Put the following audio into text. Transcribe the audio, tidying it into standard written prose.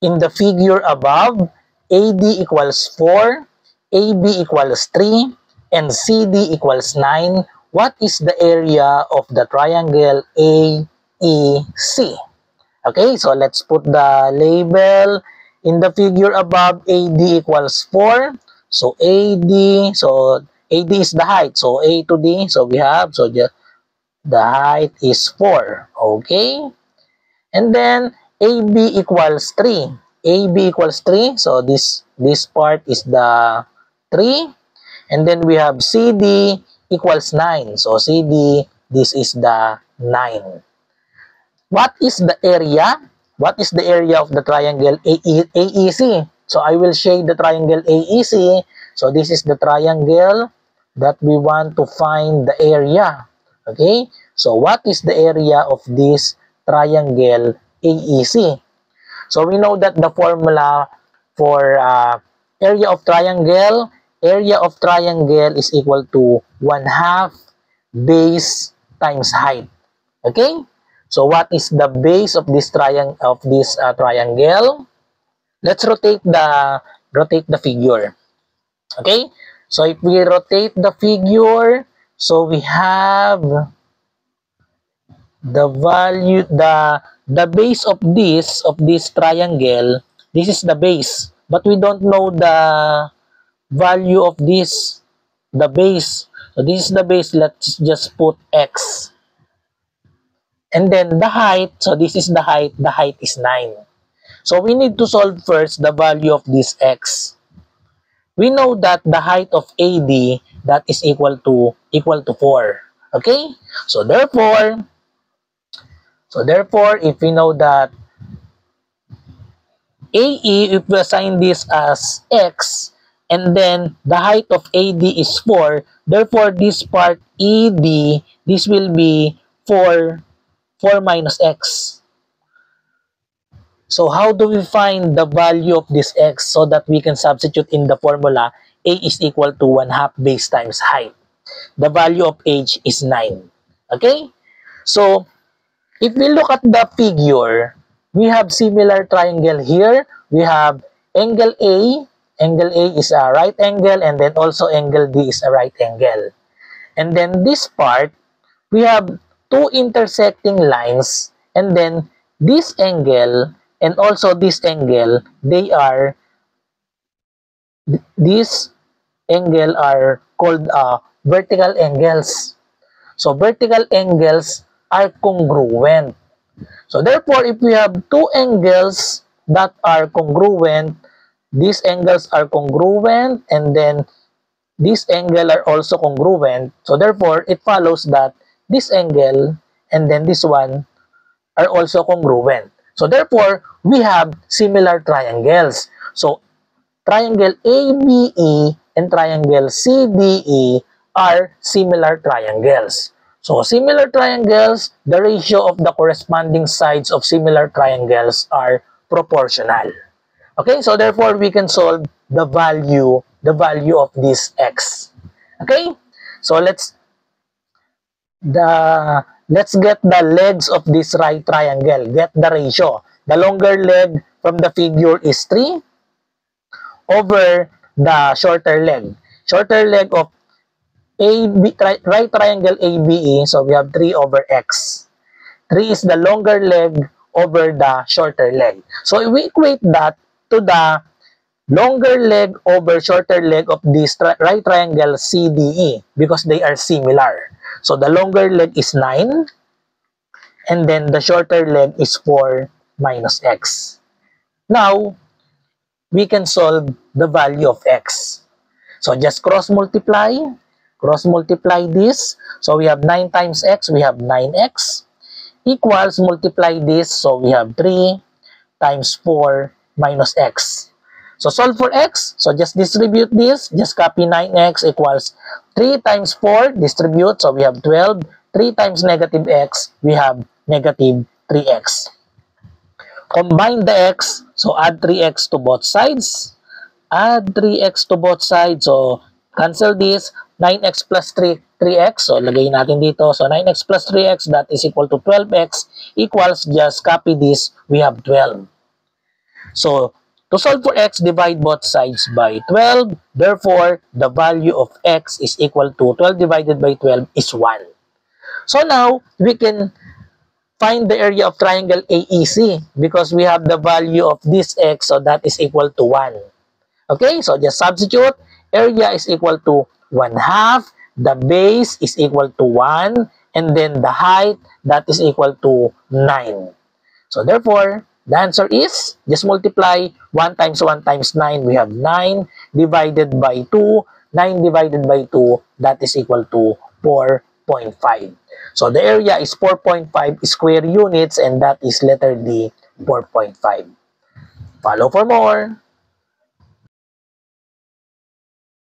In the figure above, AD equals 4, AB equals 3, and CD equals 9. What is the area of the triangle AEC? Okay, so let's put the label. In the figure above, AD equals 4. So AD is the height. So A to D, so we have, so the height is 4. Okay, and then AB equals 3. AB equals 3, so this part is the 3. And then we have CD equals 9. So CD, this is the 9. What is the area? What is the area of the triangle AEC? So I will shade the triangle AEC. So this is the triangle that we want to find the area. Okay? So what is the area of this triangle AEC? So we know that the formula for area of triangle is equal to 1/2 base times height. Okay? So what is the base of this triangle? Let's rotate the figure. Okay? So if we rotate the figure, so we have the value, the base of this triangle. This is the base, but we don't know the value of this, the base. So this is the base. Let's just put x. And then the height, so this is the height is 9. So we need to solve first the value of this x. We know that the height of AD, that is equal to 4. Okay? So therefore, if we know that AE, if we assign this as x, and then the height of AD is 4, therefore this part ED, this will be 4 minus x. So how do we find the value of this x so that we can substitute in the formula? A is equal to 1/2 base times height. The value of h is 9. Okay? So if we look at the figure, we have similar triangle here. We have angle A. Angle A is a right angle, and then also angle D is a right angle. And then this part, we have two intersecting lines, and then this angle and also this angle, this angle are called vertical angles. So vertical angles are congruent. So therefore, if we have two angles that are congruent, these angles are congruent, and then this angle are also congruent. So therefore, it follows that this angle and then this one are also congruent. So therefore, we have similar triangles. So triangle ABE and triangle CDE are similar triangles. So similar triangles, the ratio of the corresponding sides of similar triangles are proportional. Okay, so therefore we can solve the value of this x. Okay, so let's get the legs of this right triangle. Get the ratio. The longer leg from the figure is 3 over the shorter leg. Shorter leg of right triangle ABE, so we have 3 over x. 3 is the longer leg over the shorter leg. So we equate that to the longer leg over shorter leg of this right triangle CDE because they are similar. So the longer leg is 9, and then the shorter leg is 4 minus x. Now, we can solve the value of x. So just cross multiply this. So we have 9 times x, we have 9x, equals multiply this, so we have 3 times 4 minus x. So solve for x, so just distribute this, just copy 9x equals 3 times 4, distribute, so we have 12, 3 times negative x, we have negative 3x. Combine the x, so add 3x to both sides, so cancel this, 9x plus 3x, so lagay natin dito, so 9x plus 3x, that is equal to 12x, equals, just copy this, we have 12. So, to solve for x, divide both sides by 12. Therefore, the value of x is equal to 12 divided by 12 is 1. So now, we can find the area of triangle AEC because we have the value of this x, so that is equal to 1. Okay, so just substitute. Area is equal to 1/2. The base is equal to 1. And then the height, that is equal to 9. So therefore, the answer is, just multiply 1 times 1 times 9. We have 9 divided by 2. 9 divided by 2, that is equal to 4.5. So the area is 4.5 square units, and that is letter D, 4.5. Follow for more.